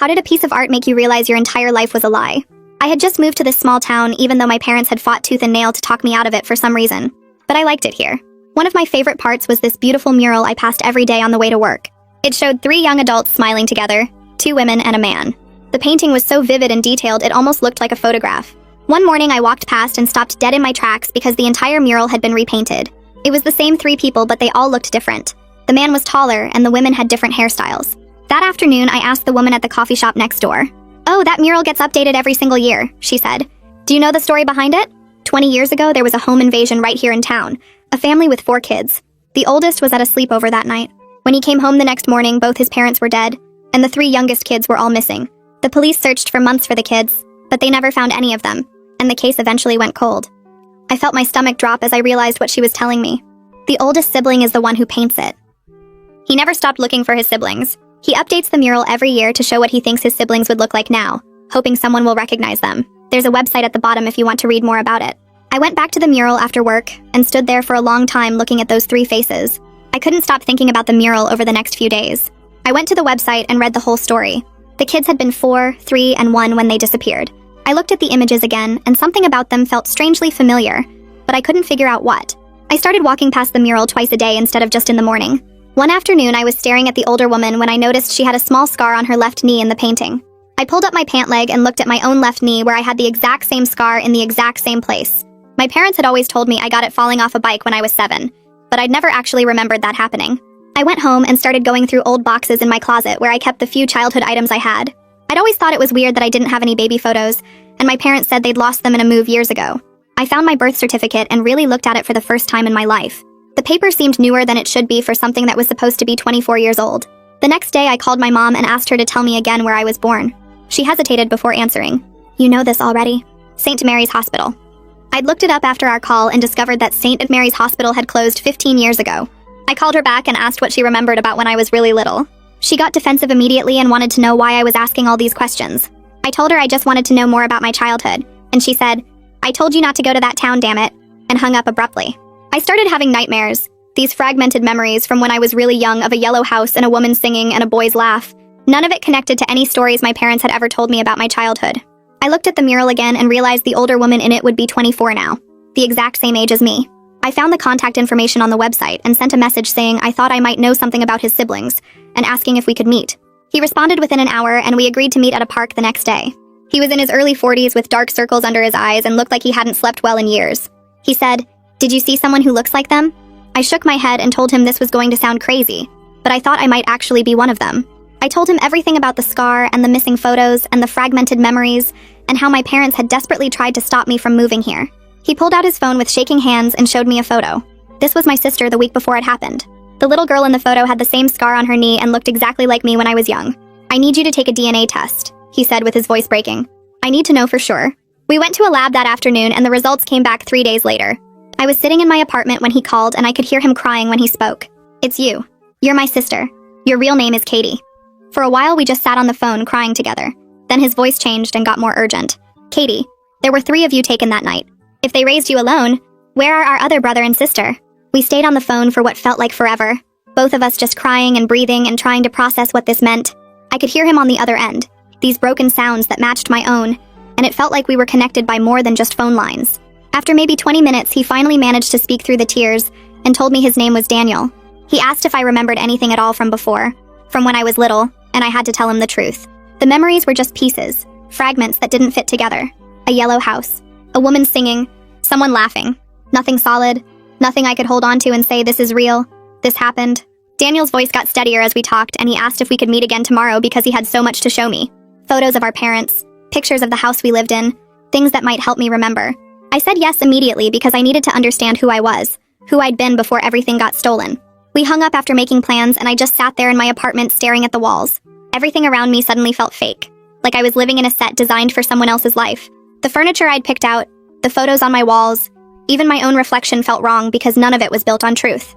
How did a piece of art make you realize your entire life was a lie? I had just moved to this small town even though my parents had fought tooth and nail to talk me out of it for some reason. But I liked it here. One of my favorite parts was this beautiful mural I passed every day on the way to work. It showed 3 young adults smiling together, 2 women and a man. The painting was so vivid and detailed it almost looked like a photograph. One morning I walked past and stopped dead in my tracks because the entire mural had been repainted. It was the same 3 people, but they all looked different. The man was taller and the women had different hairstyles. That afternoon I asked the woman at the coffee shop next door. "Oh, that mural gets updated every single year," she said. "Do you know the story behind it? 20 years ago there was a home invasion right here in town. A family with 4 kids. The oldest was at a sleepover that night. When he came home the next morning, both his parents were dead, and the 3 youngest kids were all missing. The police searched for months for the kids, but they never found any of them, and the case eventually went cold." I felt my stomach drop as I realized what she was telling me. The oldest sibling is the one who paints it. He never stopped looking for his siblings. He updates the mural every year to show what he thinks his siblings would look like now, hoping someone will recognize them. There's a website at the bottom if you want to read more about it. I went back to the mural after work and stood there for a long time looking at those 3 faces. I couldn't stop thinking about the mural over the next few days. I went to the website and read the whole story. The kids had been 4, 3, and 1 when they disappeared. I looked at the images again, and something about them felt strangely familiar, but I couldn't figure out what. I started walking past the mural twice a day instead of just in the morning. One afternoon, I was staring at the older woman when I noticed she had a small scar on her left knee in the painting. I pulled up my pant leg and looked at my own left knee where I had the exact same scar in the exact same place. My parents had always told me I got it falling off a bike when I was 7, but I'd never actually remembered that happening. I went home and started going through old boxes in my closet where I kept the few childhood items I had. I'd always thought it was weird that I didn't have any baby photos, and my parents said they'd lost them in a move years ago. I found my birth certificate and really looked at it for the first time in my life. The paper seemed newer than it should be for something that was supposed to be 24 years old. The next day, I called my mom and asked her to tell me again where I was born. She hesitated before answering. "You know this already. St. Mary's Hospital." I'd looked it up after our call and discovered that St. Mary's Hospital had closed 15 years ago. I called her back and asked what she remembered about when I was really little. She got defensive immediately and wanted to know why I was asking all these questions. I told her I just wanted to know more about my childhood, and she said, "I told you not to go to that town, damn it," and hung up abruptly. I started having nightmares, these fragmented memories from when I was really young of a yellow house and a woman singing and a boy's laugh. None of it connected to any stories my parents had ever told me about my childhood. I looked at the mural again and realized the older woman in it would be 24 now, the exact same age as me. I found the contact information on the website and sent a message saying I thought I might know something about his siblings and asking if we could meet. He responded within an hour and we agreed to meet at a park the next day. He was in his early 40s with dark circles under his eyes and looked like he hadn't slept well in years. He said, "Did you see someone who looks like them?" I shook my head and told him this was going to sound crazy, but I thought I might actually be one of them. I told him everything about the scar and the missing photos and the fragmented memories and how my parents had desperately tried to stop me from moving here. He pulled out his phone with shaking hands and showed me a photo. This was my sister the week before it happened. The little girl in the photo had the same scar on her knee and looked exactly like me when I was young. "I need you to take a DNA test," he said with his voice breaking. "I need to know for sure." We went to a lab that afternoon and the results came back 3 days later. I was sitting in my apartment when he called and I could hear him crying when he spoke. "It's you. You're my sister. Your real name is Katie." For a while we just sat on the phone crying together. Then his voice changed and got more urgent. "Katie, there were 3 of you taken that night. If they raised you alone, where are our other brother and sister?" We stayed on the phone for what felt like forever, both of us just crying and breathing and trying to process what this meant. I could hear him on the other end, these broken sounds that matched my own, and it felt like we were connected by more than just phone lines. After maybe 20 minutes, he finally managed to speak through the tears and told me his name was Daniel. He asked if I remembered anything at all from before, from when I was little, and I had to tell him the truth. The memories were just pieces, fragments that didn't fit together. A yellow house, a woman singing, someone laughing. Nothing solid, nothing I could hold on to and say this is real, this happened. Daniel's voice got steadier as we talked, and he asked if we could meet again tomorrow because he had so much to show me. Photos of our parents, pictures of the house we lived in, things that might help me remember. I said yes immediately because I needed to understand who I was, who I'd been before everything got stolen. We hung up after making plans and I just sat there in my apartment staring at the walls. Everything around me suddenly felt fake, like I was living in a set designed for someone else's life. The furniture I'd picked out, the photos on my walls, even my own reflection felt wrong because none of it was built on truth.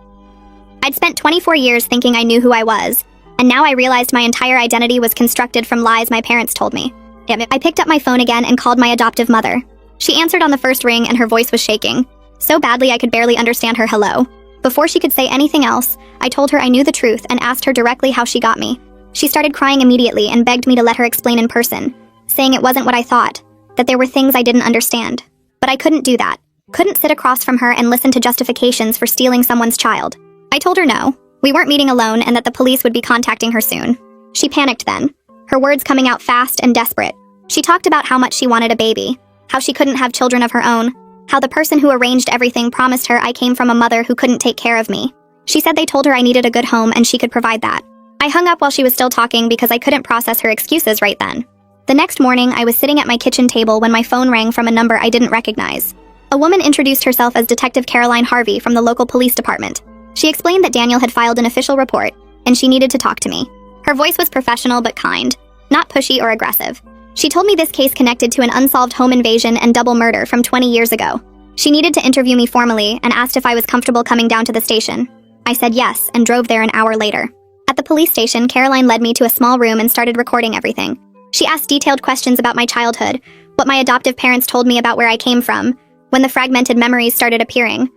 I'd spent 24 years thinking I knew who I was, and now I realized my entire identity was constructed from lies my parents told me. I picked up my phone again and called my adoptive mother. She answered on the first ring and her voice was shaking, so badly I could barely understand her hello. Before she could say anything else, I told her I knew the truth and asked her directly how she got me. She started crying immediately and begged me to let her explain in person, saying it wasn't what I thought, that there were things I didn't understand. But I couldn't do that. Couldn't sit across from her and listen to justifications for stealing someone's child. I told her no, we weren't meeting alone and that the police would be contacting her soon. She panicked then, her words coming out fast and desperate. She talked about how much she wanted a baby, how she couldn't have children of her own, how the person who arranged everything promised her I came from a mother who couldn't take care of me. She said they told her I needed a good home and she could provide that. I hung up while she was still talking because I couldn't process her excuses right then. The next morning, I was sitting at my kitchen table when my phone rang from a number I didn't recognize. A woman introduced herself as Detective Caroline Harvey from the local police department. She explained that Daniel had filed an official report, and she needed to talk to me. Her voice was professional but kind, not pushy or aggressive. She told me this case connected to an unsolved home invasion and double murder from 20 years ago. She needed to interview me formally and asked if I was comfortable coming down to the station. I said yes and drove there an hour later. At the police station, Caroline led me to a small room and started recording everything. She asked detailed questions about my childhood, what my adoptive parents told me about where I came from, when the fragmented memories started appearing.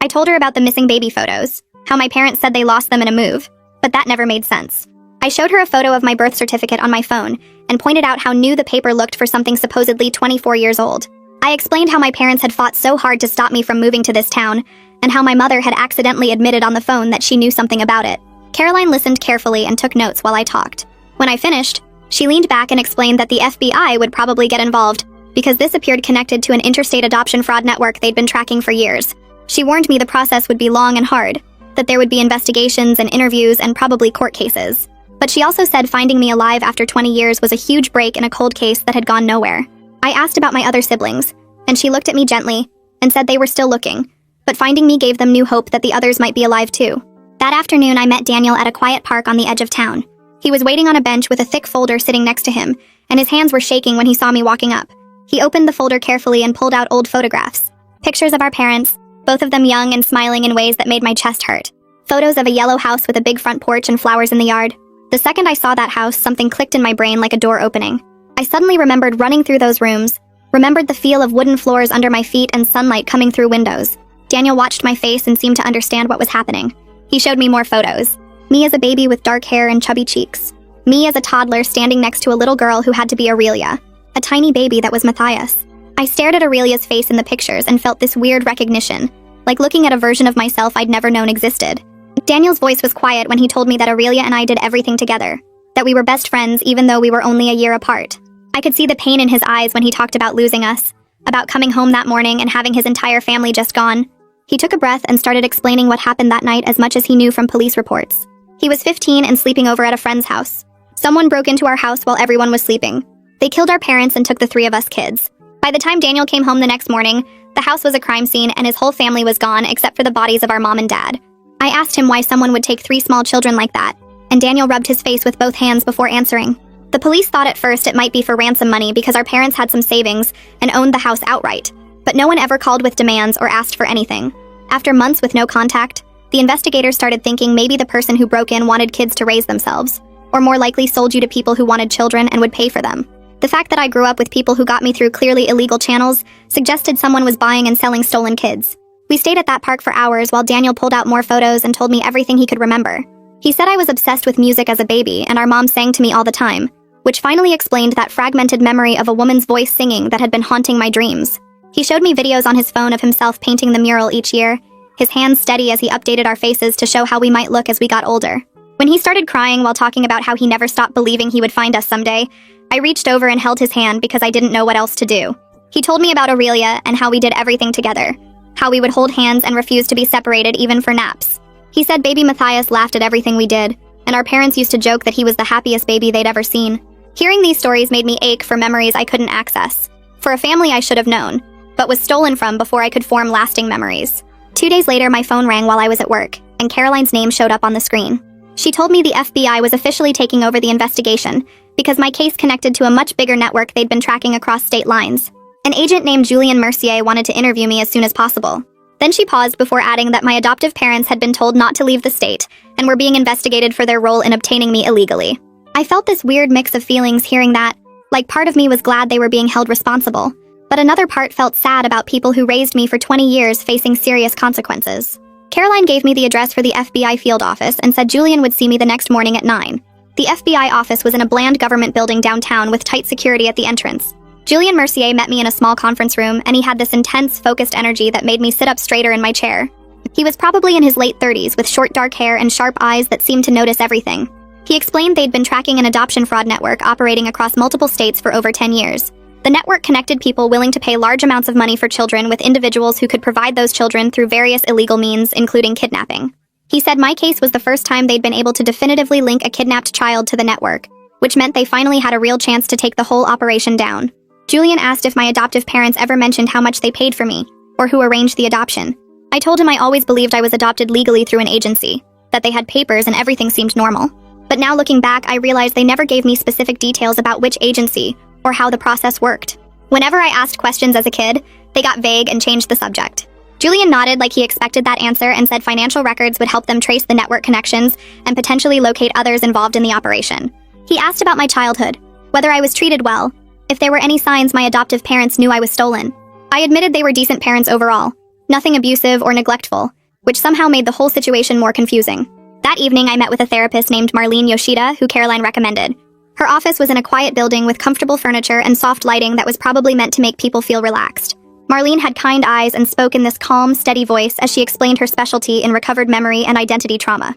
I told her about the missing baby photos, how my parents said they lost them in a move, but that never made sense. I showed her a photo of my birth certificate on my phone and pointed out how new the paper looked for something supposedly 24 years old. I explained how my parents had fought so hard to stop me from moving to this town, and how my mother had accidentally admitted on the phone that she knew something about it. Caroline listened carefully and took notes while I talked. When I finished, she leaned back and explained that the FBI would probably get involved, because this appeared connected to an interstate adoption fraud network they'd been tracking for years. She warned me the process would be long and hard, that there would be investigations and interviews and probably court cases. But she also said finding me alive after 20 years was a huge break in a cold case that had gone nowhere. I asked about my other siblings, and she looked at me gently and said they were still looking, but finding me gave them new hope that the others might be alive too. That afternoon, I met Daniel at a quiet park on the edge of town. He was waiting on a bench with a thick folder sitting next to him, and his hands were shaking when he saw me walking up. He opened the folder carefully and pulled out old photographs. Pictures of our parents, both of them young and smiling in ways that made my chest hurt. Photos of a yellow house with a big front porch and flowers in the yard. The second I saw that house, something clicked in my brain like a door opening. I suddenly remembered running through those rooms, remembered the feel of wooden floors under my feet and sunlight coming through windows. Daniel watched my face and seemed to understand what was happening. He showed me more photos. Me as a baby with dark hair and chubby cheeks. Me as a toddler standing next to a little girl who had to be Aurelia. A tiny baby that was Matthias. I stared at Aurelia's face in the pictures and felt this weird recognition, like looking at a version of myself I'd never known existed. Daniel's voice was quiet when he told me that Aurelia and I did everything together, that we were best friends even though we were only a year apart. I could see the pain in his eyes when he talked about losing us, about coming home that morning and having his entire family just gone. He took a breath and started explaining what happened that night as much as he knew from police reports. He was 15 and sleeping over at a friend's house. Someone broke into our house while everyone was sleeping. They killed our parents and took the 3 of us kids. By the time Daniel came home the next morning, the house was a crime scene and his whole family was gone except for the bodies of our mom and dad. I asked him why someone would take 3 small children like that, and Daniel rubbed his face with both hands before answering. The police thought at first it might be for ransom money because our parents had some savings and owned the house outright, but no one ever called with demands or asked for anything. After months with no contact, the investigators started thinking maybe the person who broke in wanted kids to raise themselves, or more likely sold you to people who wanted children and would pay for them. The fact that I grew up with people who got me through clearly illegal channels suggested someone was buying and selling stolen kids. We stayed at that park for hours while Daniel pulled out more photos and told me everything he could remember. He said I was obsessed with music as a baby and our mom sang to me all the time, which finally explained that fragmented memory of a woman's voice singing that had been haunting my dreams. He showed me videos on his phone of himself painting the mural each year, his hands steady as he updated our faces to show how we might look as we got older. When he started crying while talking about how he never stopped believing he would find us someday, I reached over and held his hand because I didn't know what else to do. He told me about Aurelia and how we did everything together, how we would hold hands and refuse to be separated even for naps. He said baby Matthias laughed at everything we did, and our parents used to joke that he was the happiest baby they'd ever seen. Hearing these stories made me ache for memories I couldn't access, for a family I should have known, but was stolen from before I could form lasting memories. 2 days later, my phone rang while I was at work, and Caroline's name showed up on the screen. She told me the FBI was officially taking over the investigation because my case connected to a much bigger network they'd been tracking across state lines. An agent named Julien Mercier wanted to interview me as soon as possible. Then she paused before adding that my adoptive parents had been told not to leave the state and were being investigated for their role in obtaining me illegally. I felt this weird mix of feelings hearing that, like part of me was glad they were being held responsible, but another part felt sad about people who raised me for 20 years facing serious consequences. Caroline gave me the address for the FBI field office and said Julien would see me the next morning at 9. The FBI office was in a bland government building downtown with tight security at the entrance. Julian Mercier met me in a small conference room, and he had this intense, focused energy that made me sit up straighter in my chair. He was probably in his late 30s with short dark hair and sharp eyes that seemed to notice everything. He explained they'd been tracking an adoption fraud network operating across multiple states for over 10 years. The network connected people willing to pay large amounts of money for children with individuals who could provide those children through various illegal means, including kidnapping. He said my case was the first time they'd been able to definitively link a kidnapped child to the network, which meant they finally had a real chance to take the whole operation down. Julian asked if my adoptive parents ever mentioned how much they paid for me, or who arranged the adoption. I told him I always believed I was adopted legally through an agency, that they had papers and everything seemed normal. But now looking back, I realized they never gave me specific details about which agency, or how the process worked. Whenever I asked questions as a kid, they got vague and changed the subject. Julian nodded like he expected that answer and said financial records would help them trace the network connections and potentially locate others involved in the operation. He asked about my childhood, whether I was treated well, if there were any signs my adoptive parents knew I was stolen. I admitted they were decent parents overall, nothing abusive or neglectful, which somehow made the whole situation more confusing. That evening, I met with a therapist named Marlene Yoshida, who Caroline recommended. Her office was in a quiet building with comfortable furniture and soft lighting that was probably meant to make people feel relaxed. Marlene had kind eyes and spoke in this calm, steady voice as she explained her specialty in recovered memory and identity trauma.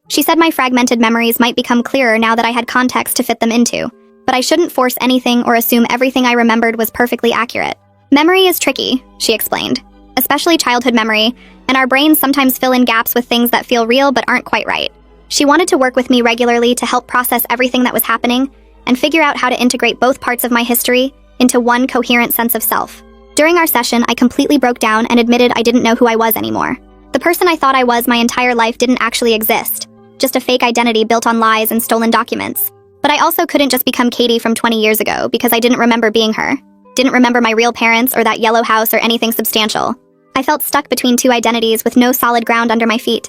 She said my fragmented memories might become clearer now that I had context to fit them into, but I shouldn't force anything or assume everything I remembered was perfectly accurate. Memory is tricky, she explained, especially childhood memory, and our brains sometimes fill in gaps with things that feel real but aren't quite right. She wanted to work with me regularly to help process everything that was happening and figure out how to integrate both parts of my history into one coherent sense of self. During our session, I completely broke down and admitted I didn't know who I was anymore. The person I thought I was my entire life didn't actually exist, just a fake identity built on lies and stolen documents. But I also couldn't just become Katie from 20 years ago because I didn't remember being her. Didn't remember my real parents or that yellow house or anything substantial. I felt stuck between two identities with no solid ground under my feet.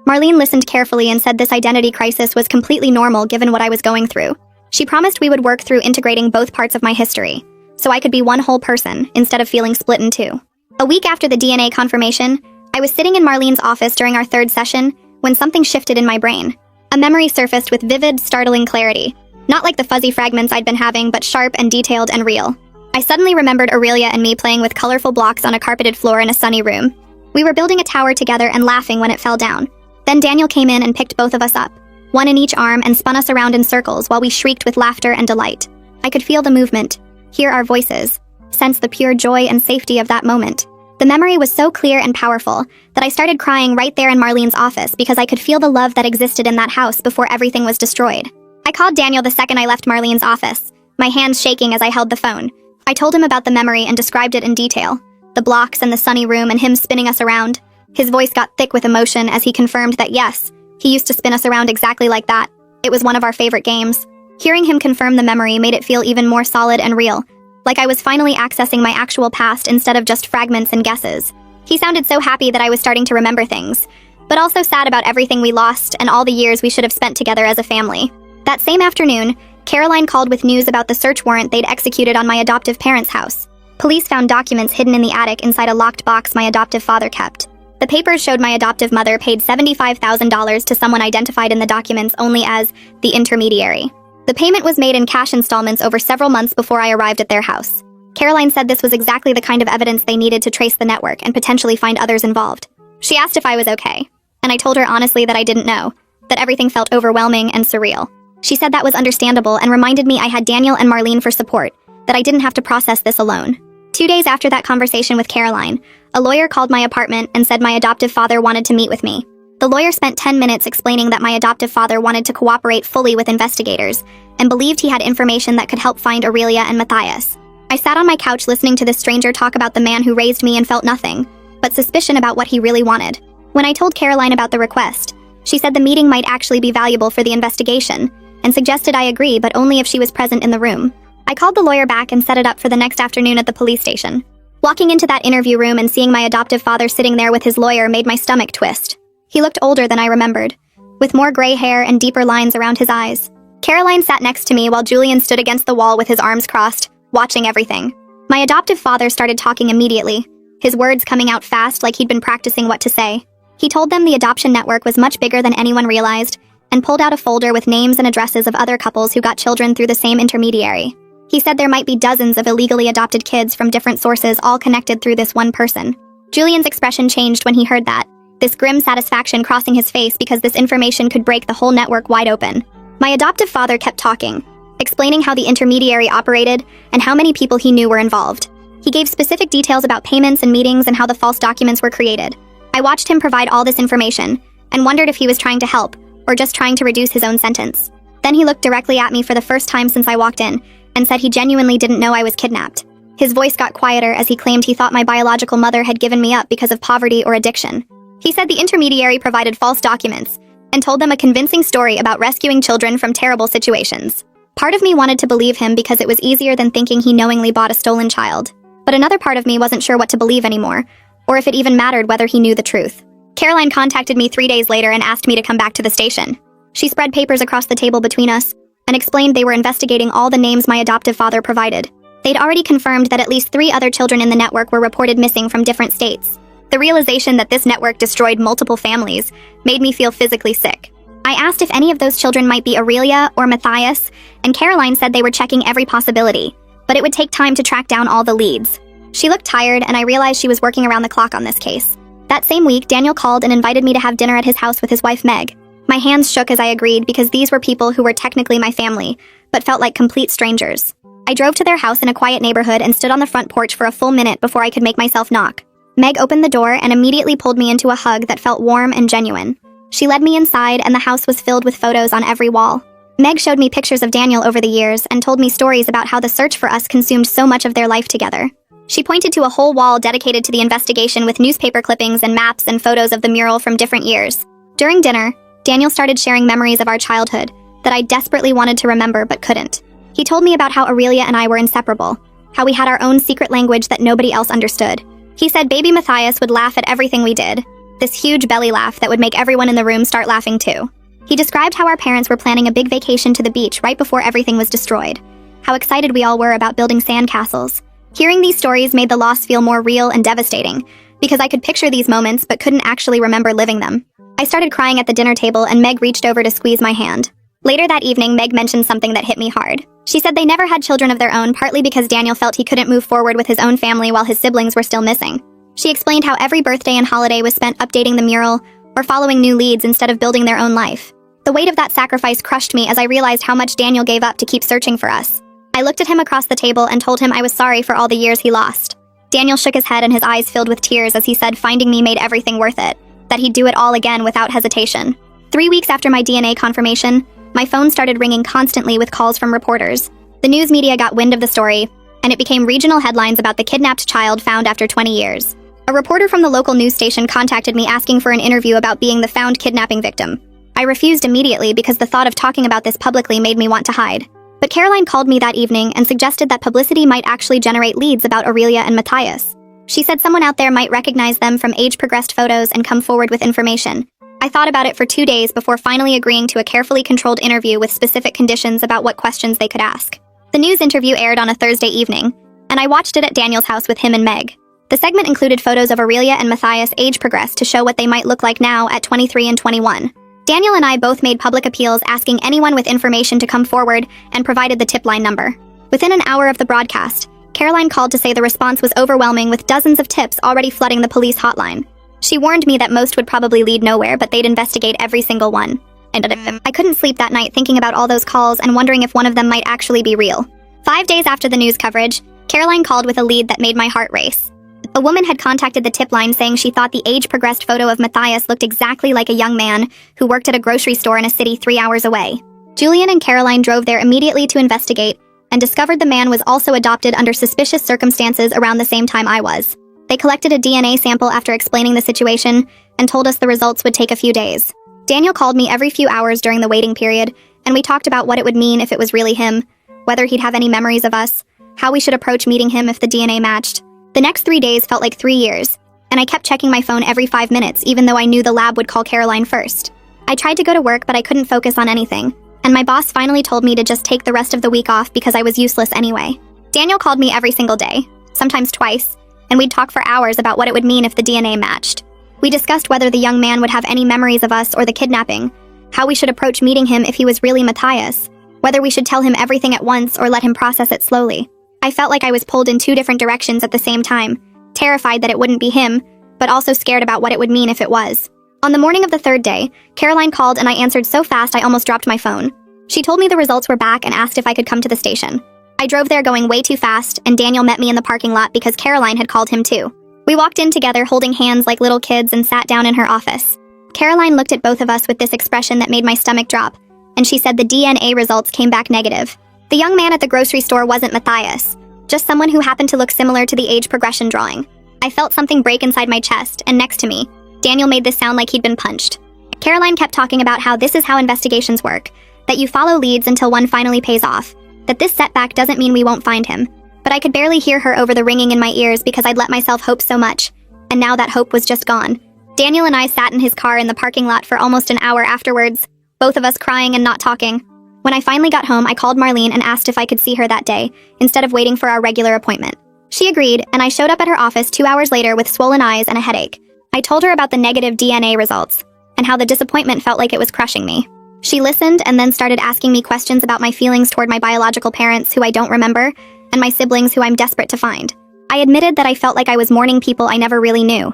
Marlene listened carefully and said this identity crisis was completely normal given what I was going through. She promised we would work through integrating both parts of my history, so I could be one whole person instead of feeling split in two. A week after the DNA confirmation, I was sitting in Marlene's office during our third session when something shifted in my brain. A memory surfaced with vivid, startling clarity. Not like the fuzzy fragments I'd been having, but sharp and detailed and real. I suddenly remembered Aurelia and me playing with colorful blocks on a carpeted floor in a sunny room. We were building a tower together and laughing when it fell down. Then Daniel came in and picked both of us up, one in each arm, and spun us around in circles while we shrieked with laughter and delight. I could feel the movement, hear our voices, sense the pure joy and safety of that moment. The memory was so clear and powerful that I started crying right there in Marlene's office because I could feel the love that existed in that house before everything was destroyed. I called Daniel the second I left Marlene's office, my hands shaking as I held the phone. I told him about the memory and described it in detail, the blocks and the sunny room and him spinning us around. His voice got thick with emotion as he confirmed that yes, he used to spin us around exactly like that. It was one of our favorite games. Hearing him confirm the memory made it feel even more solid and real, like I was finally accessing my actual past instead of just fragments and guesses. He sounded so happy that I was starting to remember things, but also sad about everything we lost and all the years we should have spent together as a family. That same afternoon, Caroline called with news about the search warrant they'd executed on my adoptive parents' house. Police found documents hidden in the attic inside a locked box my adoptive father kept. The papers showed my adoptive mother paid $75,000 to someone identified in the documents only as the intermediary. The payment was made in cash installments over several months before I arrived at their house. Caroline said this was exactly the kind of evidence they needed to trace the network and potentially find others involved. She asked if I was okay, and I told her honestly that I didn't know, that everything felt overwhelming and surreal. She said that was understandable and reminded me I had Daniel and Marlene for support, that I didn't have to process this alone. 2 days after that conversation with Caroline, a lawyer called my apartment and said my adoptive father wanted to meet with me. The lawyer spent 10 minutes explaining that my adoptive father wanted to cooperate fully with investigators and believed he had information that could help find Aurelia and Matthias. I sat on my couch listening to this stranger talk about the man who raised me and felt nothing but suspicion about what he really wanted. When I told Caroline about the request, she said the meeting might actually be valuable for the investigation and suggested I agree, but only if she was present in the room. I called the lawyer back and set it up for the next afternoon at the police station. Walking into that interview room and seeing my adoptive father sitting there with his lawyer made my stomach twist. He looked older than I remembered, with more gray hair and deeper lines around his eyes. Caroline sat next to me while Julian stood against the wall with his arms crossed, watching everything. My adoptive father started talking immediately, his words coming out fast like he'd been practicing what to say. He told them the adoption network was much bigger than anyone realized, and pulled out a folder with names and addresses of other couples who got children through the same intermediary. He said there might be dozens of illegally adopted kids from different sources all connected through this one person. Julian's expression changed when he heard that, this grim satisfaction crossing his face because this information could break the whole network wide open. My adoptive father kept talking, explaining how the intermediary operated and how many people he knew were involved. He gave specific details about payments and meetings and how the false documents were created. I watched him provide all this information and wondered if he was trying to help or just trying to reduce his own sentence. Then he looked directly at me for the first time since I walked in and said he genuinely didn't know I was kidnapped. His voice got quieter as he claimed he thought my biological mother had given me up because of poverty or addiction. He said the intermediary provided false documents and told them a convincing story about rescuing children from terrible situations. Part of me wanted to believe him because it was easier than thinking he knowingly bought a stolen child. But another part of me wasn't sure what to believe anymore, or if it even mattered whether he knew the truth. Caroline contacted me 3 days later and asked me to come back to the station. She spread papers across the table between us and explained they were investigating all the names my adoptive father provided. They'd already confirmed that at least 3 other children in the network were reported missing from different states. The realization that this network destroyed multiple families made me feel physically sick. I asked if any of those children might be Aurelia or Matthias, and Caroline said they were checking every possibility, but it would take time to track down all the leads. She looked tired, and I realized she was working around the clock on this case. That same week, Daniel called and invited me to have dinner at his house with his wife Meg. My hands shook as I agreed because these were people who were technically my family, but felt like complete strangers. I drove to their house in a quiet neighborhood and stood on the front porch for a full minute before I could make myself knock. Meg opened the door and immediately pulled me into a hug that felt warm and genuine. She led me inside, and the house was filled with photos on every wall. Meg showed me pictures of Daniel over the years and told me stories about how the search for us consumed so much of their life together. She pointed to a whole wall dedicated to the investigation with newspaper clippings and maps and photos of the mural from different years. During dinner, Daniel started sharing memories of our childhood that I desperately wanted to remember but couldn't. He told me about how Aurelia and I were inseparable, how we had our own secret language that nobody else understood. He said baby Matthias would laugh at everything we did, this huge belly laugh that would make everyone in the room start laughing too. He described how our parents were planning a big vacation to the beach right before everything was destroyed, how excited we all were about building sandcastles. Hearing these stories made the loss feel more real and devastating, because I could picture these moments but couldn't actually remember living them. I started crying at the dinner table and Meg reached over to squeeze my hand. Later that evening, Meg mentioned something that hit me hard. She said they never had children of their own, partly because Daniel felt he couldn't move forward with his own family while his siblings were still missing. She explained how every birthday and holiday was spent updating the mural or following new leads instead of building their own life. The weight of that sacrifice crushed me as I realized how much Daniel gave up to keep searching for us. I looked at him across the table and told him I was sorry for all the years he lost. Daniel shook his head and his eyes filled with tears as he said finding me made everything worth it, that he'd do it all again without hesitation. 3 weeks after my DNA confirmation, my phone started ringing constantly with calls from reporters. The news media got wind of the story, and it became regional headlines about the kidnapped child found after 20 years. A reporter from the local news station contacted me asking for an interview about being the found kidnapping victim. I refused immediately because the thought of talking about this publicly made me want to hide. But Caroline called me that evening and suggested that publicity might actually generate leads about Aurelia and Matthias. She said someone out there might recognize them from age-progressed photos and come forward with information. I thought about it for 2 days before finally agreeing to a carefully controlled interview with specific conditions about what questions they could ask. The news interview aired on a Thursday evening, and I watched it at Daniel's house with him and Meg. The segment included photos of Aurelia and Matthias age-progressed to show what they might look like now at 23 and 21. Daniel and I both made public appeals asking anyone with information to come forward and provided the tip line number. Within an hour of the broadcast, Caroline called to say the response was overwhelming with dozens of tips already flooding the police hotline. She warned me that most would probably lead nowhere, but they'd investigate every single one. And I couldn't sleep that night thinking about all those calls and wondering if one of them might actually be real. 5 days after the news coverage, Caroline called with a lead that made my heart race. A woman had contacted the tip line saying she thought the age-progressed photo of Matthias looked exactly like a young man who worked at a grocery store in a city 3 hours away. Julian and Caroline drove there immediately to investigate and discovered the man was also adopted under suspicious circumstances around the same time I was. They collected a DNA sample after explaining the situation and told us the results would take a few days. Daniel called me every few hours during the waiting period, and we talked about what it would mean if it was really him, whether he'd have any memories of us, how we should approach meeting him if the DNA matched. The next 3 days felt like 3 years, and I kept checking my phone every 5 minutes even though I knew the lab would call Caroline first. I tried to go to work, but I couldn't focus on anything, and my boss finally told me to just take the rest of the week off because I was useless anyway. Daniel called me every single day, sometimes twice, and we'd talk for hours about what it would mean if the DNA matched. We discussed whether the young man would have any memories of us or the kidnapping, how we should approach meeting him if he was really Matthias, whether we should tell him everything at once or let him process it slowly. I felt like I was pulled in two different directions at the same time, terrified that it wouldn't be him, but also scared about what it would mean if it was. On the morning of the third day, Caroline called and I answered so fast I almost dropped my phone. She told me the results were back and asked if I could come to the station. I drove there going way too fast, and Daniel met me in the parking lot because Caroline had called him too. We walked in together holding hands like little kids and sat down in her office. Caroline looked at both of us with this expression that made my stomach drop, and she said the DNA results came back negative. The young man at the grocery store wasn't Matthias, just someone who happened to look similar to the age progression drawing. I felt something break inside my chest, and next to me, Daniel made this sound like he'd been punched. Caroline kept talking about how this is how investigations work, that you follow leads until one finally pays off, that this setback doesn't mean we won't find him. But I could barely hear her over the ringing in my ears because I'd let myself hope so much, and now that hope was just gone. Daniel and I sat in his car in the parking lot for almost an hour afterwards, both of us crying and not talking. When I finally got home, I called Marlene and asked if I could see her that day, instead of waiting for our regular appointment. She agreed, and I showed up at her office 2 hours later with swollen eyes and a headache. I told her about the negative DNA results, and how the disappointment felt like it was crushing me. She listened and then started asking me questions about my feelings toward my biological parents, who I don't remember, and my siblings who I'm desperate to find. I admitted that I felt like I was mourning people I never really knew,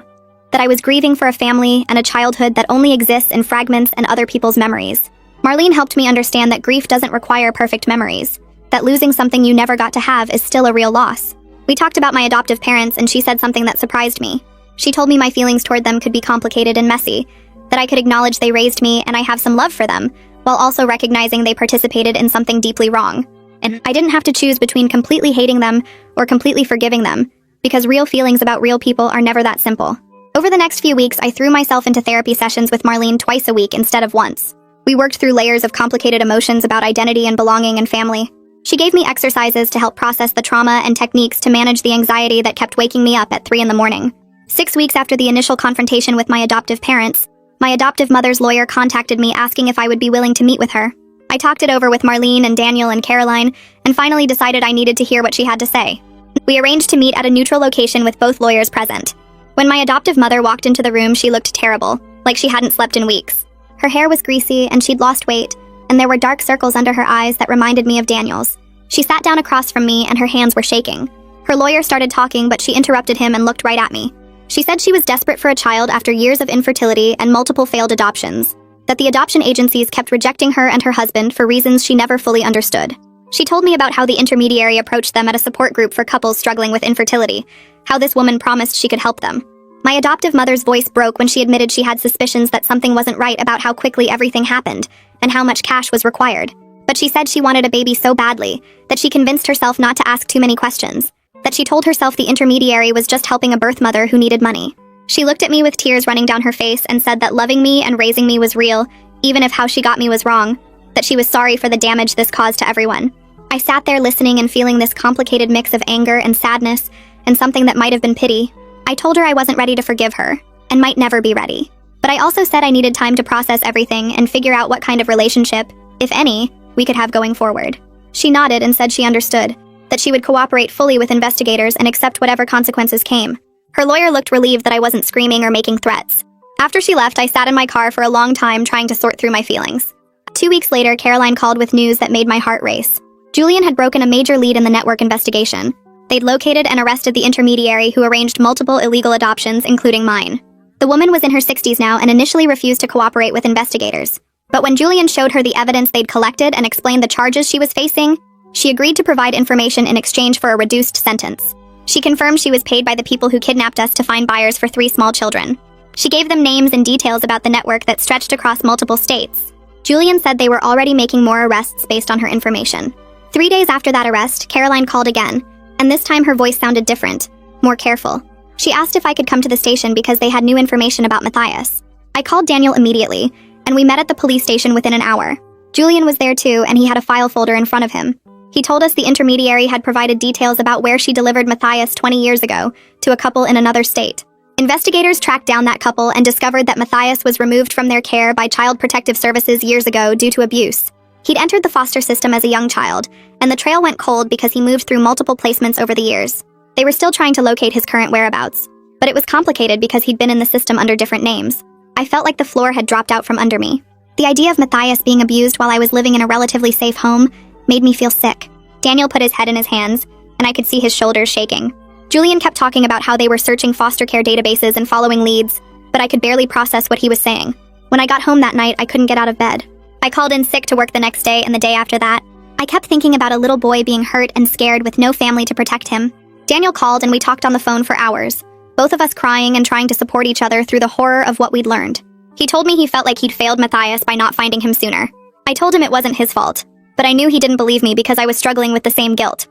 that I was grieving for a family and a childhood that only exists in fragments and other people's memories. Marlene helped me understand that grief doesn't require perfect memories, that losing something you never got to have is still a real loss. We talked about my adoptive parents, and she said something that surprised me. She told me my feelings toward them could be complicated and messy, that I could acknowledge they raised me and I have some love for them, while also recognizing they participated in something deeply wrong. And I didn't have to choose between completely hating them or completely forgiving them, because real feelings about real people are never that simple. Over the next few weeks, I threw myself into therapy sessions with Marlene twice a week instead of once. We worked through layers of complicated emotions about identity and belonging and family. She gave me exercises to help process the trauma and techniques to manage the anxiety that kept waking me up at 3 in the morning. 6 weeks after the initial confrontation with my adoptive parents, my adoptive mother's lawyer contacted me asking if I would be willing to meet with her. I talked it over with Marlene and Daniel and Caroline, and finally decided I needed to hear what she had to say. We arranged to meet at a neutral location with both lawyers present. When my adoptive mother walked into the room, she looked terrible, like she hadn't slept in weeks. Her hair was greasy, and she'd lost weight, and there were dark circles under her eyes that reminded me of Daniel's. She sat down across from me, and her hands were shaking. Her lawyer started talking, but she interrupted him and looked right at me. She said she was desperate for a child after years of infertility and multiple failed adoptions, that the adoption agencies kept rejecting her and her husband for reasons she never fully understood. She told me about how the intermediary approached them at a support group for couples struggling with infertility, how this woman promised she could help them. My adoptive mother's voice broke when she admitted she had suspicions that something wasn't right about how quickly everything happened and how much cash was required. But she said she wanted a baby so badly that she convinced herself not to ask too many questions, that she told herself the intermediary was just helping a birth mother who needed money. She looked at me with tears running down her face and said that loving me and raising me was real, even if how she got me was wrong, that she was sorry for the damage this caused to everyone. I sat there listening and feeling this complicated mix of anger and sadness and something that might have been pity. I told her I wasn't ready to forgive her, and might never be ready. But I also said I needed time to process everything and figure out what kind of relationship, if any, we could have going forward. She nodded and said she understood, that she would cooperate fully with investigators and accept whatever consequences came. Her lawyer looked relieved that I wasn't screaming or making threats. After she left, I sat in my car for a long time trying to sort through my feelings. 2 weeks later, Caroline called with news that made my heart race. Julian had broken a major lead in the network investigation. They'd located and arrested the intermediary who arranged multiple illegal adoptions, including mine. The woman was in her 60s now and initially refused to cooperate with investigators. But when Julian showed her the evidence they'd collected and explained the charges she was facing, she agreed to provide information in exchange for a reduced sentence. She confirmed she was paid by the people who kidnapped us to find buyers for 3 small children. She gave them names and details about the network that stretched across multiple states. Julian said they were already making more arrests based on her information. 3 days after that arrest, Caroline called again, and this time her voice sounded different, more careful. She asked if I could come to the station because they had new information about Matthias. I called Daniel immediately, and we met at the police station within an hour. Julian was there too, and he had a file folder in front of him. He told us the intermediary had provided details about where she delivered Matthias 20 years ago to a couple in another state. Investigators tracked down that couple and discovered that Matthias was removed from their care by Child Protective Services years ago due to abuse. He'd entered the foster system as a young child, and the trail went cold because he moved through multiple placements over the years. They were still trying to locate his current whereabouts, but it was complicated because he'd been in the system under different names. I felt like the floor had dropped out from under me. The idea of Matthias being abused while I was living in a relatively safe home made me feel sick. Daniel put his head in his hands, and I could see his shoulders shaking. Julian kept talking about how they were searching foster care databases and following leads, but I could barely process what he was saying. When I got home that night, I couldn't get out of bed. I called in sick to work the next day and the day after that. I kept thinking about a little boy being hurt and scared with no family to protect him. Daniel called and we talked on the phone for hours, both of us crying and trying to support each other through the horror of what we'd learned. He told me he felt like he'd failed Matthias by not finding him sooner. I told him it wasn't his fault, but I knew he didn't believe me because I was struggling with the same guilt.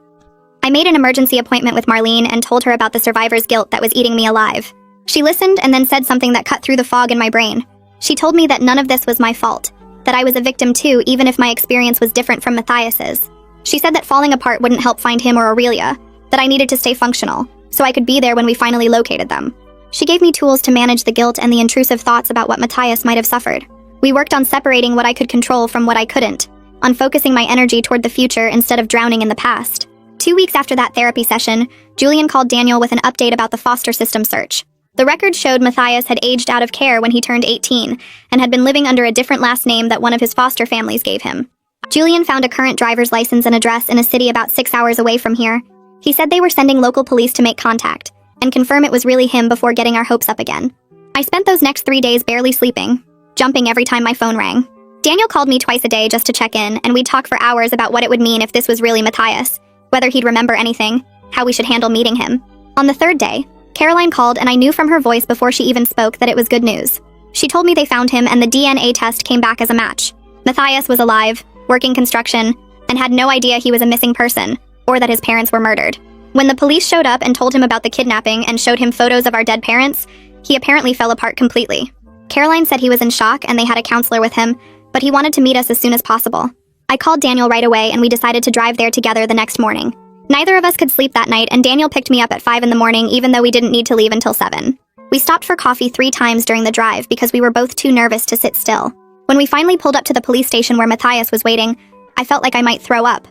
I made an emergency appointment with Marlene and told her about the survivor's guilt that was eating me alive. She listened and then said something that cut through the fog in my brain. She told me that none of this was my fault, that I was a victim too, even if my experience was different from Matthias's. She said that falling apart wouldn't help find him or Aurelia, that I needed to stay functional, so I could be there when we finally located them. She gave me tools to manage the guilt and the intrusive thoughts about what Matthias might have suffered. We worked on separating what I could control from what I couldn't, on focusing my energy toward the future instead of drowning in the past. 2 weeks after that therapy session, Julian called Daniel with an update about the foster system search. The record showed Matthias had aged out of care when he turned 18 and had been living under a different last name that one of his foster families gave him. Julian found a current driver's license and address in a city about 6 hours away from here. He said they were sending local police to make contact and confirm it was really him before getting our hopes up again. I spent those next 3 days barely sleeping, jumping every time my phone rang. Daniel called me twice a day just to check in, and we'd talk for hours about what it would mean if this was really Matthias, whether he'd remember anything, how we should handle meeting him. On the third day, Caroline called and I knew from her voice before she even spoke that it was good news. She told me they found him and the DNA test came back as a match. Matthias was alive, working construction, and had no idea he was a missing person, or that his parents were murdered. When the police showed up and told him about the kidnapping and showed him photos of our dead parents, he apparently fell apart completely. Caroline said he was in shock and they had a counselor with him, but he wanted to meet us as soon as possible. I called Daniel right away and we decided to drive there together the next morning. Neither of us could sleep that night and Daniel picked me up at 5 in the morning even though we didn't need to leave until 7. We stopped for coffee 3 times during the drive because we were both too nervous to sit still. When we finally pulled up to the police station where Matthias was waiting, I felt like I might throw up.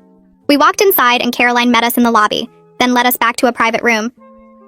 We walked inside and Caroline met us in the lobby, then led us back to a private room.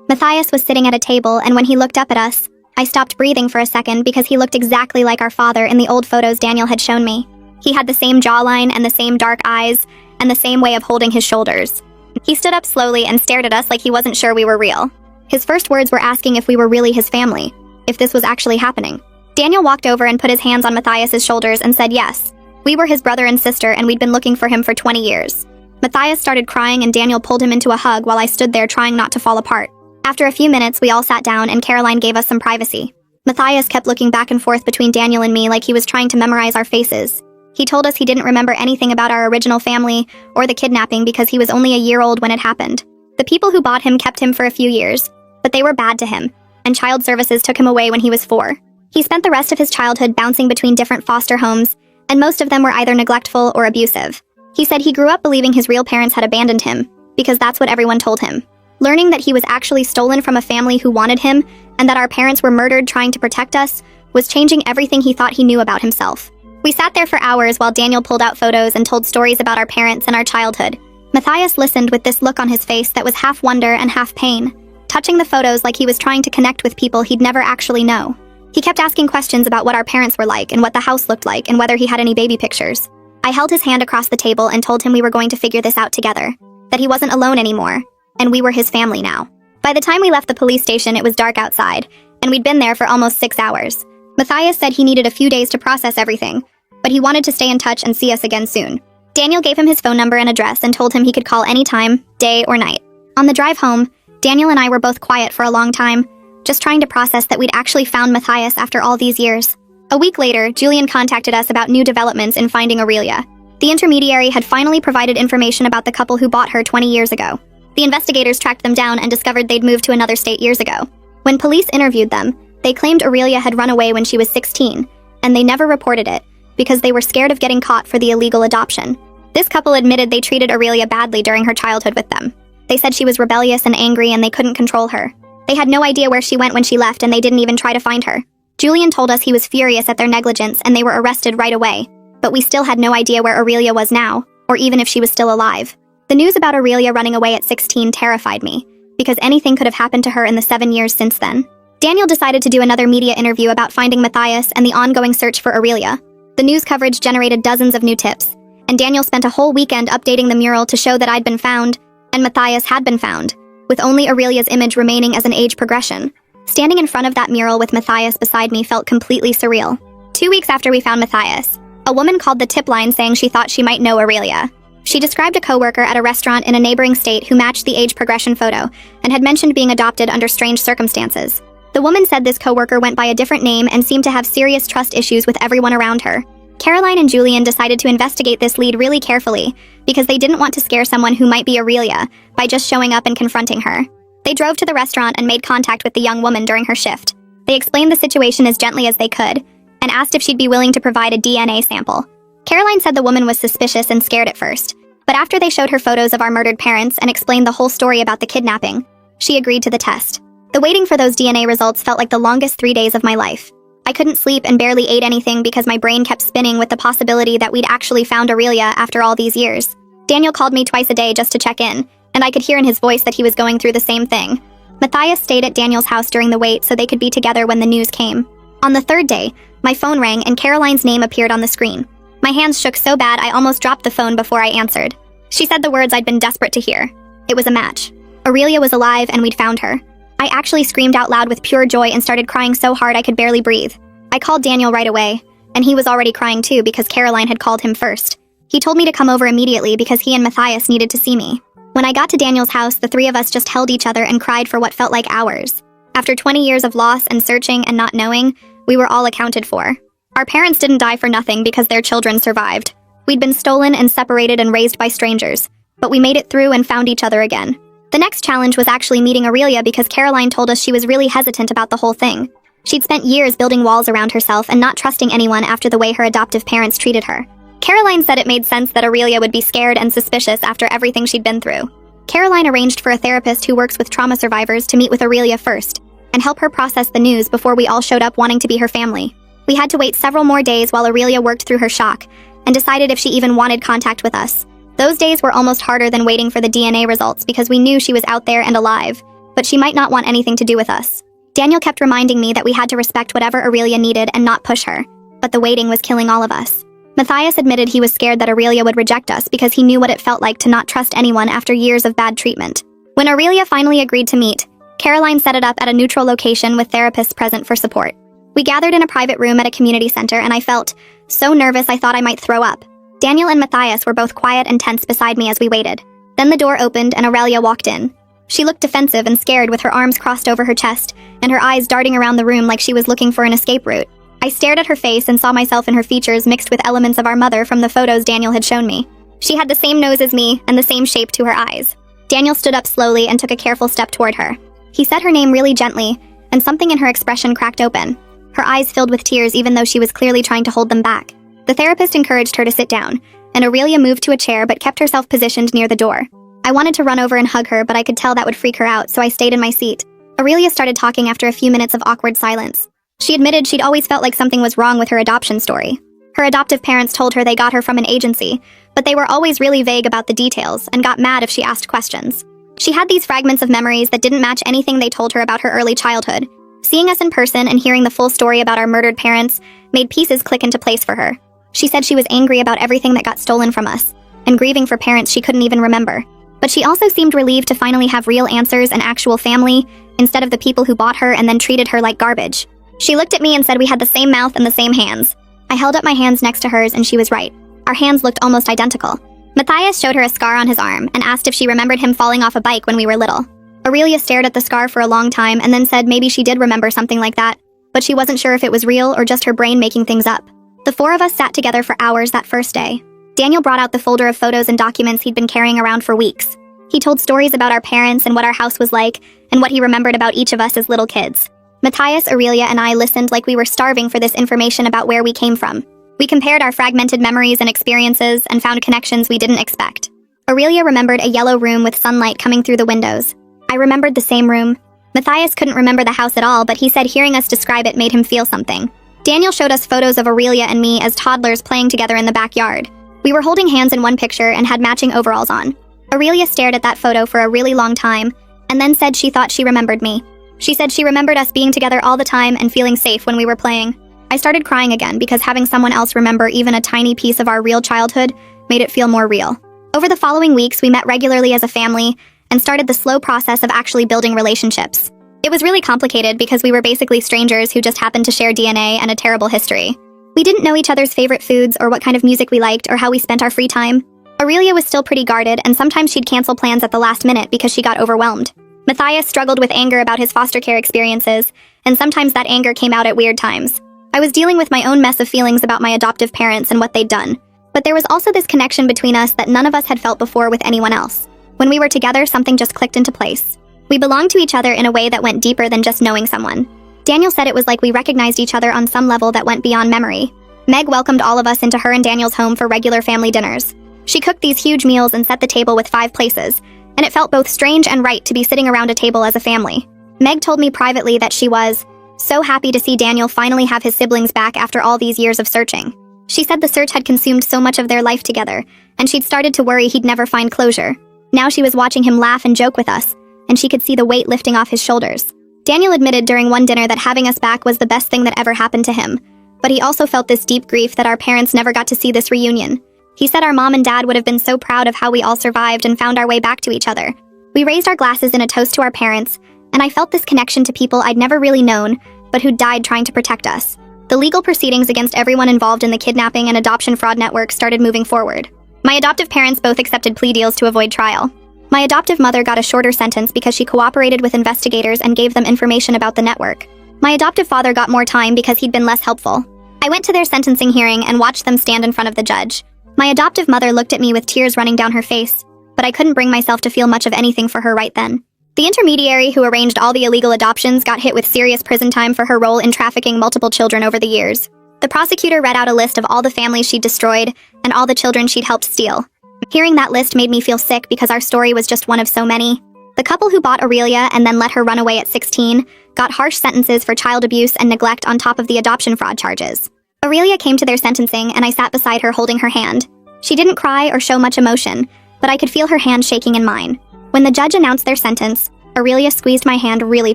Matthias was sitting at a table and when he looked up at us, I stopped breathing for a second because he looked exactly like our father in the old photos Daniel had shown me. He had the same jawline and the same dark eyes and the same way of holding his shoulders. He stood up slowly and stared at us like he wasn't sure we were real. His first words were asking if we were really his family, if this was actually happening. Daniel walked over and put his hands on Matthias's shoulders and said yes. We were his brother and sister and we'd been looking for him for 20 years. Matthias started crying and Daniel pulled him into a hug while I stood there trying not to fall apart. After a few minutes, we all sat down and Caroline gave us some privacy. Matthias kept looking back and forth between Daniel and me like he was trying to memorize our faces. He told us he didn't remember anything about our original family or the kidnapping because he was only a year old when it happened. The people who bought him kept him for a few years, but they were bad to him, and child services took him away when he was 4. He spent the rest of his childhood bouncing between different foster homes, and most of them were either neglectful or abusive. He said he grew up believing his real parents had abandoned him, because that's what everyone told him. Learning that he was actually stolen from a family who wanted him, and that our parents were murdered trying to protect us, was changing everything he thought he knew about himself. We sat there for hours while Daniel pulled out photos and told stories about our parents and our childhood. Matthias listened with this look on his face that was half wonder and half pain, touching the photos like he was trying to connect with people he'd never actually know. He kept asking questions about what our parents were like and what the house looked like and whether he had any baby pictures. I held his hand across the table and told him we were going to figure this out together, that he wasn't alone anymore, and we were his family now. By the time we left the police station, it was dark outside, and we'd been there for almost 6 hours. Matthias said he needed a few days to process everything, but he wanted to stay in touch and see us again soon. Daniel gave him his phone number and address and told him he could call anytime, day or night. On the drive home, Daniel and I were both quiet for a long time, just trying to process that we'd actually found Matthias after all these years. A week later, Julian contacted us about new developments in finding Aurelia. The intermediary had finally provided information about the couple who bought her 20 years ago. The investigators tracked them down and discovered they'd moved to another state years ago. When police interviewed them, they claimed Aurelia had run away when she was 16, and they never reported it, because they were scared of getting caught for the illegal adoption. This couple admitted they treated Aurelia badly during her childhood with them. They said she was rebellious and angry and they couldn't control her. They had no idea where she went when she left and they didn't even try to find her. Julian told us he was furious at their negligence and they were arrested right away, but we still had no idea where Aurelia was now, or even if she was still alive. The news about Aurelia running away at 16 terrified me, because anything could have happened to her in the 7 years since then. Daniel decided to do another media interview about finding Matthias and the ongoing search for Aurelia. The news coverage generated dozens of new tips, and Daniel spent a whole weekend updating the mural to show that I'd been found, and Matthias had been found, with only Aurelia's image remaining as an age progression. Standing in front of that mural with Matthias beside me felt completely surreal. 2 weeks after we found Matthias, a woman called the tip line saying she thought she might know Aurelia. She described a coworker at a restaurant in a neighboring state who matched the age progression photo and had mentioned being adopted under strange circumstances. The woman said this coworker went by a different name and seemed to have serious trust issues with everyone around her. Caroline and Julian decided to investigate this lead really carefully because they didn't want to scare someone who might be Aurelia by just showing up and confronting her. They drove to the restaurant and made contact with the young woman during her shift. They explained the situation as gently as they could and asked if she'd be willing to provide a DNA sample. Caroline said the woman was suspicious and scared at first, but after they showed her photos of our murdered parents and explained the whole story about the kidnapping, she agreed to the test. The waiting for those DNA results felt like the longest 3 days of my life. I couldn't sleep and barely ate anything because my brain kept spinning with the possibility that we'd actually found Aurelia after all these years. Daniel called me twice a day just to check in, and I could hear in his voice that he was going through the same thing. Matthias stayed at Daniel's house during the wait so they could be together when the news came. On the third day, my phone rang and Caroline's name appeared on the screen. My hands shook so bad I almost dropped the phone before I answered. She said the words I'd been desperate to hear. It was a match. Aurelia was alive and we'd found her. I actually screamed out loud with pure joy and started crying so hard I could barely breathe. I called Daniel right away, and he was already crying too because Caroline had called him first. He told me to come over immediately because he and Matthias needed to see me. When I got to Daniel's house, the three of us just held each other and cried for what felt like hours. After 20 years of loss and searching and not knowing, we were all accounted for. Our parents didn't die for nothing because their children survived. We'd been stolen and separated and raised by strangers, but we made it through and found each other again. The next challenge was actually meeting Aurelia because Caroline told us she was really hesitant about the whole thing. She'd spent years building walls around herself and not trusting anyone after the way her adoptive parents treated her. Caroline said it made sense that Aurelia would be scared and suspicious after everything she'd been through. Caroline arranged for a therapist who works with trauma survivors to meet with Aurelia first and help her process the news before we all showed up wanting to be her family. We had to wait several more days while Aurelia worked through her shock and decided if she even wanted contact with us. Those days were almost harder than waiting for the DNA results because we knew she was out there and alive, but she might not want anything to do with us. Daniel kept reminding me that we had to respect whatever Aurelia needed and not push her, but the waiting was killing all of us. Matthias admitted he was scared that Aurelia would reject us because he knew what it felt like to not trust anyone after years of bad treatment. When Aurelia finally agreed to meet, Caroline set it up at a neutral location with therapists present for support. We gathered in a private room at a community center and I felt so nervous I thought I might throw up. Daniel and Matthias were both quiet and tense beside me as we waited. Then the door opened and Aurelia walked in. She looked defensive and scared with her arms crossed over her chest and her eyes darting around the room like she was looking for an escape route. I stared at her face and saw myself in her features mixed with elements of our mother from the photos Daniel had shown me. She had the same nose as me and the same shape to her eyes. Daniel stood up slowly and took a careful step toward her. He said her name really gently, and something in her expression cracked open. Her eyes filled with tears even though she was clearly trying to hold them back. The therapist encouraged her to sit down, and Aurelia moved to a chair but kept herself positioned near the door. I wanted to run over and hug her, but I could tell that would freak her out, so I stayed in my seat. Aurelia started talking after a few minutes of awkward silence. She admitted she'd always felt like something was wrong with her adoption story. Her adoptive parents told her they got her from an agency, but they were always really vague about the details and got mad if she asked questions. She had these fragments of memories that didn't match anything they told her about her early childhood. Seeing us in person and hearing the full story about our murdered parents made pieces click into place for her. She said she was angry about everything that got stolen from us, and grieving for parents she couldn't even remember. But she also seemed relieved to finally have real answers and actual family, instead of the people who bought her and then treated her like garbage. She looked at me and said we had the same mouth and the same hands. I held up my hands next to hers and she was right. Our hands looked almost identical. Matthias showed her a scar on his arm and asked if she remembered him falling off a bike when we were little. Aurelia stared at the scar for a long time and then said maybe she did remember something like that, but she wasn't sure if it was real or just her brain making things up. The four of us sat together for hours that first day. Daniel brought out the folder of photos and documents he'd been carrying around for weeks. He told stories about our parents and what our house was like, and what he remembered about each of us as little kids. Matthias, Aurelia, and I listened like we were starving for this information about where we came from. We compared our fragmented memories and experiences and found connections we didn't expect. Aurelia remembered a yellow room with sunlight coming through the windows. I remembered the same room. Matthias couldn't remember the house at all, but he said hearing us describe it made him feel something. Daniel showed us photos of Aurelia and me as toddlers playing together in the backyard. We were holding hands in one picture and had matching overalls on. Aurelia stared at that photo for a really long time, and then said she thought she remembered me. She said she remembered us being together all the time and feeling safe when we were playing. I started crying again because having someone else remember even a tiny piece of our real childhood made it feel more real. Over the following weeks, we met regularly as a family and started the slow process of actually building relationships. It was really complicated because we were basically strangers who just happened to share DNA and a terrible history. We didn't know each other's favorite foods or what kind of music we liked or how we spent our free time. Aurelia was still pretty guarded, and sometimes she'd cancel plans at the last minute because she got overwhelmed. Matthias struggled with anger about his foster care experiences, and sometimes that anger came out at weird times. I was dealing with my own mess of feelings about my adoptive parents and what they'd done. But there was also this connection between us that none of us had felt before with anyone else. When we were together, something just clicked into place. We belonged to each other in a way that went deeper than just knowing someone. Daniel said it was like we recognized each other on some level that went beyond memory. Meg welcomed all of us into her and Daniel's home for regular family dinners. She cooked these huge meals and set the table with 5 places, and it felt both strange and right to be sitting around a table as a family. Meg told me privately that she was so happy to see Daniel finally have his siblings back after all these years of searching. She said the search had consumed so much of their life together, and she'd started to worry he'd never find closure. Now she was watching him laugh and joke with us, and she could see the weight lifting off his shoulders. Daniel admitted during one dinner that having us back was the best thing that ever happened to him, but he also felt this deep grief that our parents never got to see this reunion. He said our mom and dad would have been so proud of how we all survived and found our way back to each other. We raised our glasses in a toast to our parents, and I felt this connection to people I'd never really known, but who died trying to protect us. The legal proceedings against everyone involved in the kidnapping and adoption fraud network started moving forward. My adoptive parents both accepted plea deals to avoid trial. My adoptive mother got a shorter sentence because she cooperated with investigators and gave them information about the network. My adoptive father got more time because he'd been less helpful. I went to their sentencing hearing and watched them stand in front of the judge. My adoptive mother looked at me with tears running down her face, but I couldn't bring myself to feel much of anything for her right then. The intermediary who arranged all the illegal adoptions got hit with serious prison time for her role in trafficking multiple children over the years. The prosecutor read out a list of all the families she'd destroyed and all the children she'd helped steal. Hearing that list made me feel sick because our story was just one of so many. The couple who bought Aurelia and then let her run away at 16 got harsh sentences for child abuse and neglect on top of the adoption fraud charges. Aurelia came to their sentencing and I sat beside her holding her hand. She didn't cry or show much emotion, but I could feel her hand shaking in mine. When the judge announced their sentence, Aurelia squeezed my hand really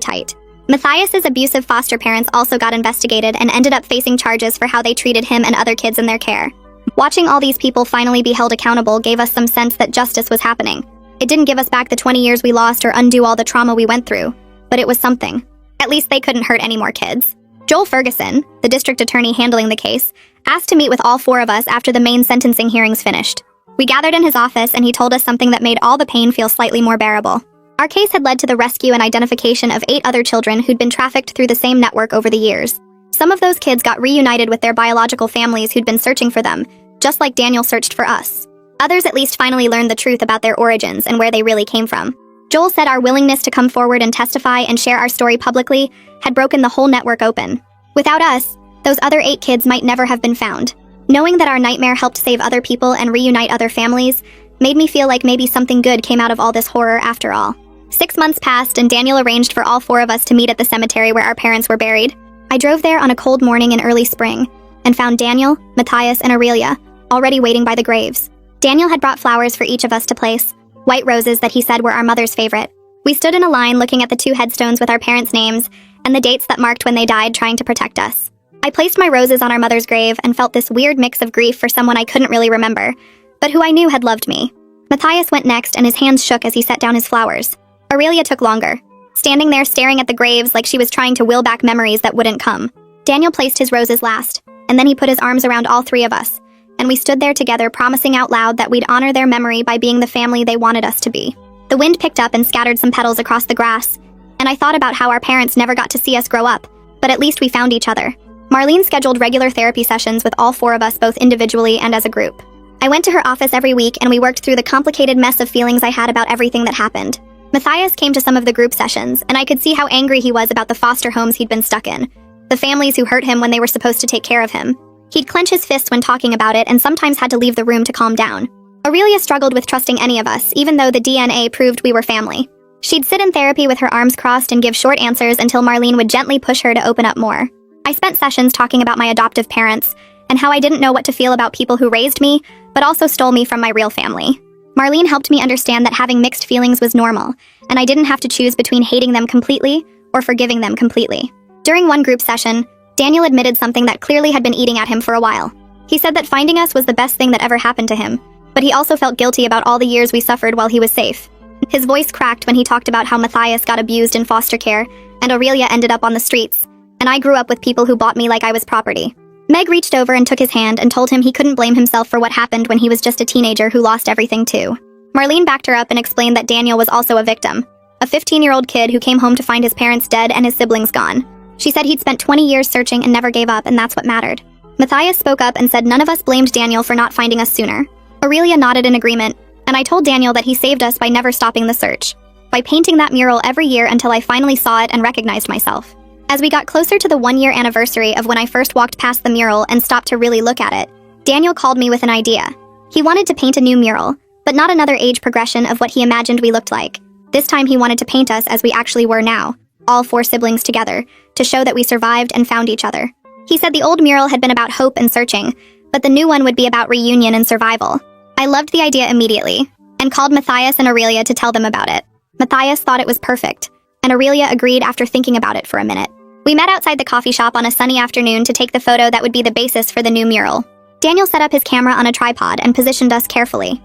tight. Matthias's abusive foster parents also got investigated and ended up facing charges for how they treated him and other kids in their care. Watching all these people finally be held accountable gave us some sense that justice was happening. It didn't give us back the 20 years we lost or undo all the trauma we went through, but it was something. At least they couldn't hurt any more kids. Joel Ferguson, the district attorney handling the case, asked to meet with all 4 of us after the main sentencing hearings finished. We gathered in his office and he told us something that made all the pain feel slightly more bearable. Our case had led to the rescue and identification of 8 other children who'd been trafficked through the same network over the years. Some of those kids got reunited with their biological families who'd been searching for them, just like Daniel searched for us. Others at least finally learned the truth about their origins and where they really came from. Joel said our willingness to come forward and testify and share our story publicly had broken the whole network open. Without us, those other 8 kids might never have been found. Knowing that our nightmare helped save other people and reunite other families made me feel like maybe something good came out of all this horror after all. 6 months passed and Daniel arranged for all 4 of us to meet at the cemetery where our parents were buried. I drove there on a cold morning in early spring and found Daniel, Matthias, and Aurelia already waiting by the graves. Daniel had brought flowers for each of us to place, white roses that he said were our mother's favorite. We stood in a line looking at the 2 headstones with our parents' names and the dates that marked when they died trying to protect us. I placed my roses on our mother's grave and felt this weird mix of grief for someone I couldn't really remember, but who I knew had loved me. Matthias went next and his hands shook as he set down his flowers. Aurelia took longer, standing there staring at the graves like she was trying to will back memories that wouldn't come. Daniel placed his roses last, and then he put his arms around all 3 of us, and we stood there together promising out loud that we'd honor their memory by being the family they wanted us to be. The wind picked up and scattered some petals across the grass, and I thought about how our parents never got to see us grow up, but at least we found each other. Marlene scheduled regular therapy sessions with all 4 of us both individually and as a group. I went to her office every week and we worked through the complicated mess of feelings I had about everything that happened. Matthias came to some of the group sessions, and I could see how angry he was about the foster homes he'd been stuck in, the families who hurt him when they were supposed to take care of him. He'd clench his fists when talking about it and sometimes had to leave the room to calm down. Aurelia struggled with trusting any of us, even though the DNA proved we were family. She'd sit in therapy with her arms crossed and give short answers until Marlene would gently push her to open up more. I spent sessions talking about my adoptive parents and how I didn't know what to feel about people who raised me, but also stole me from my real family. Marlene helped me understand that having mixed feelings was normal, and I didn't have to choose between hating them completely or forgiving them completely. During one group session, Daniel admitted something that clearly had been eating at him for a while. He said that finding us was the best thing that ever happened to him, but he also felt guilty about all the years we suffered while he was safe. His voice cracked when he talked about how Matthias got abused in foster care, and Aurelia ended up on the streets, and I grew up with people who bought me like I was property. Meg reached over and took his hand and told him he couldn't blame himself for what happened when he was just a teenager who lost everything too. Marlene backed her up and explained that Daniel was also a victim, a 15-year-old kid who came home to find his parents dead and his siblings gone. She said he'd spent 20 years searching and never gave up, and that's what mattered. Matthias spoke up and said none of us blamed Daniel for not finding us sooner. Aurelia nodded in agreement, and I told Daniel that he saved us by never stopping the search, by painting that mural every year until I finally saw it and recognized myself. As we got closer to the 1-year anniversary of when I first walked past the mural and stopped to really look at it, Daniel called me with an idea. He wanted to paint a new mural, but not another age progression of what he imagined we looked like. This time he wanted to paint us as we actually were now, all 4 siblings together, to show that we survived and found each other. He said the old mural had been about hope and searching, but the new one would be about reunion and survival. I loved the idea immediately, and called Matthias and Aurelia to tell them about it. Matthias thought it was perfect, and Aurelia agreed after thinking about it for a minute. We met outside the coffee shop on a sunny afternoon to take the photo that would be the basis for the new mural. Daniel set up his camera on a tripod and positioned us carefully.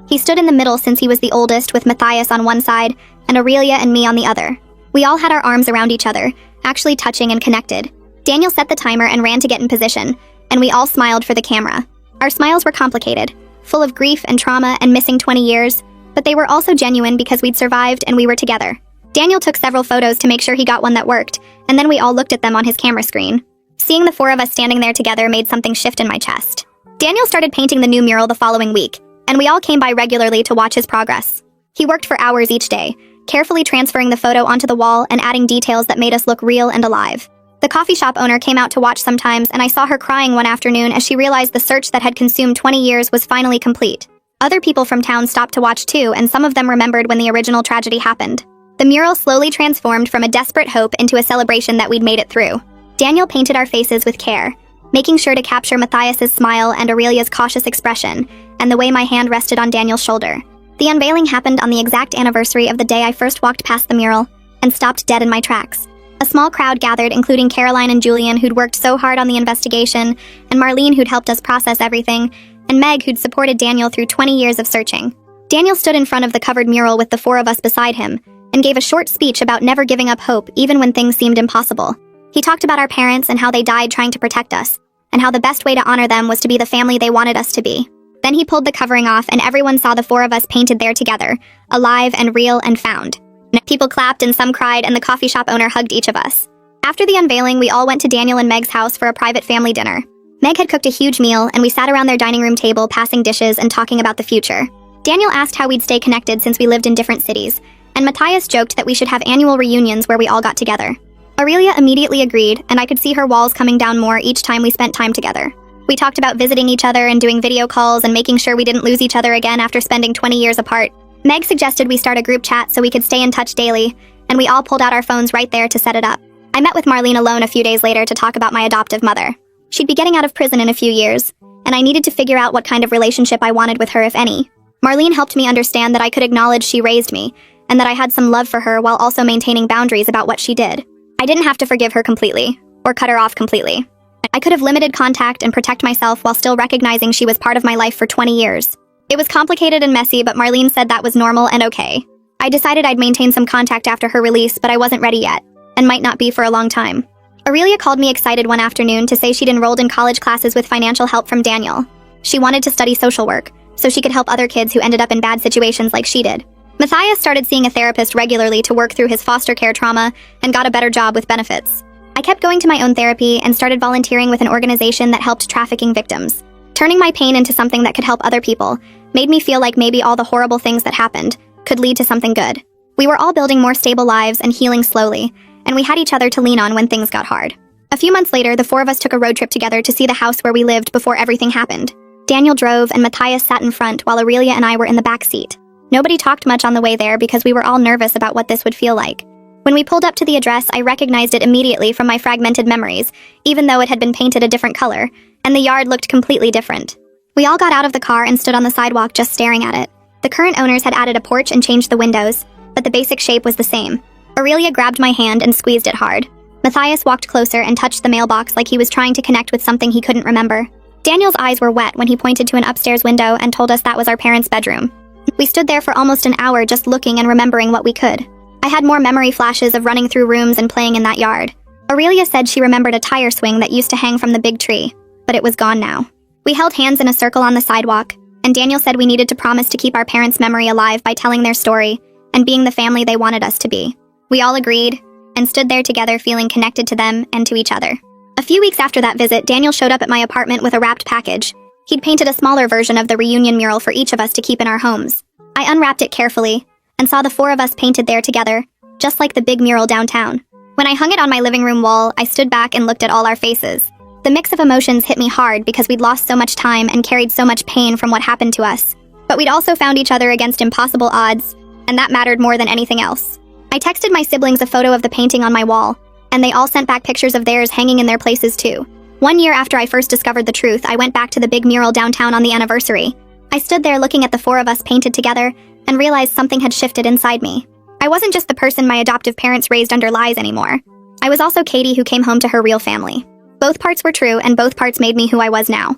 He stood in the middle since he was the oldest, with Matthias on one side and Aurelia and me on the other. We all had our arms around each other, actually touching and connected. Daniel set the timer and ran to get in position, and we all smiled for the camera. Our smiles were complicated, full of grief and trauma and missing 20 years, but they were also genuine because we'd survived and we were together. Daniel took several photos to make sure he got one that worked, and then we all looked at them on his camera screen. Seeing the 4 of us standing there together made something shift in my chest. Daniel started painting the new mural the following week, and we all came by regularly to watch his progress. He worked for hours each day, carefully transferring the photo onto the wall and adding details that made us look real and alive. The coffee shop owner came out to watch sometimes, and I saw her crying one afternoon as she realized the search that had consumed 20 years was finally complete. Other people from town stopped to watch too, and some of them remembered when the original tragedy happened. The mural slowly transformed from a desperate hope into a celebration that we'd made it through. Daniel painted our faces with care, making sure to capture Matthias's smile and Aurelia's cautious expression, and the way my hand rested on Daniel's shoulder. The unveiling happened on the exact anniversary of the day I first walked past the mural and stopped dead in my tracks. A small crowd gathered, including Caroline and Julian, who'd worked so hard on the investigation, and Marlene, who'd helped us process everything, and Meg, who'd supported Daniel through 20 years of searching. Daniel stood in front of the covered mural with the 4 of us beside him, and gave a short speech about never giving up hope even when things seemed impossible. He talked about our parents and how they died trying to protect us, and how the best way to honor them was to be the family they wanted us to be. Then he pulled the covering off, and everyone saw the 4 of us painted there together, alive and real and found. People clapped and some cried, and the coffee shop owner hugged each of us. After the unveiling, we all went to Daniel and Meg's house for a private family dinner. Meg had cooked a huge meal, and we sat around their dining room table passing dishes and talking about the future. Daniel asked how we'd stay connected since we lived in different cities, and Matthias joked that we should have annual reunions where we all got together. Aurelia immediately agreed, and I could see her walls coming down more each time we spent time together. We talked about visiting each other and doing video calls and making sure we didn't lose each other again after spending 20 years apart. Meg suggested we start a group chat so we could stay in touch daily, and we all pulled out our phones right there to set it up. I met with Marlene alone a few days later to talk about my adoptive mother. She'd be getting out of prison in a few years, and I needed to figure out what kind of relationship I wanted with her, if any. Marlene helped me understand that I could acknowledge she raised me, and that I had some love for her while also maintaining boundaries about what she did. I didn't have to forgive her completely, or cut her off completely. I could have limited contact and protect myself while still recognizing she was part of my life for 20 years. It was complicated and messy, but Marlene said that was normal and okay. I decided I'd maintain some contact after her release, but I wasn't ready yet, and might not be for a long time. Aurelia called me excited one afternoon to say she'd enrolled in college classes with financial help from Daniel. She wanted to study social work, so she could help other kids who ended up in bad situations like she did. Matthias started seeing a therapist regularly to work through his foster care trauma and got a better job with benefits. I kept going to my own therapy and started volunteering with an organization that helped trafficking victims. Turning my pain into something that could help other people made me feel like maybe all the horrible things that happened could lead to something good. We were all building more stable lives and healing slowly, and we had each other to lean on when things got hard. A few months later, the 4 of us took a road trip together to see the house where we lived before everything happened. Daniel drove and Matthias sat in front while Aurelia and I were in the back seat. Nobody talked much on the way there because we were all nervous about what this would feel like. When we pulled up to the address, I recognized it immediately from my fragmented memories, even though it had been painted a different color, and the yard looked completely different. We all got out of the car and stood on the sidewalk just staring at it. The current owners had added a porch and changed the windows, but the basic shape was the same. Aurelia grabbed my hand and squeezed it hard. Matthias walked closer and touched the mailbox like he was trying to connect with something he couldn't remember. Daniel's eyes were wet when he pointed to an upstairs window and told us that was our parents' bedroom. We stood there for almost an hour just looking and remembering what we could. I had more memory flashes of running through rooms and playing in that yard. Aurelia said she remembered a tire swing that used to hang from the big tree, but it was gone now. We held hands in a circle on the sidewalk, and Daniel said we needed to promise to keep our parents' memory alive by telling their story and being the family they wanted us to be. We all agreed, and stood there together feeling connected to them and to each other. A few weeks after that visit, Daniel showed up at my apartment with a wrapped package. He'd painted a smaller version of the reunion mural for each of us to keep in our homes. I unwrapped it carefully, and saw the four of us painted there together, just like the big mural downtown. When I hung it on my living room wall, I stood back and looked at all our faces. The mix of emotions hit me hard because we'd lost so much time and carried so much pain from what happened to us. But we'd also found each other against impossible odds, and that mattered more than anything else. I texted my siblings a photo of the painting on my wall, and they all sent back pictures of theirs hanging in their places too. 1 year after I first discovered the truth, I went back to the big mural downtown on the anniversary. I stood there looking at the four of us painted together and realized something had shifted inside me. I wasn't just the person my adoptive parents raised under lies anymore. I was also Katie who came home to her real family. Both parts were true, and both parts made me who I was now.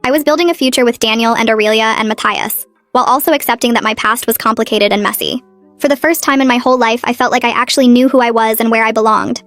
I was building a future with Daniel and Aurelia and Matthias, while also accepting that my past was complicated and messy. For the first time in my whole life, I felt like I actually knew who I was and where I belonged.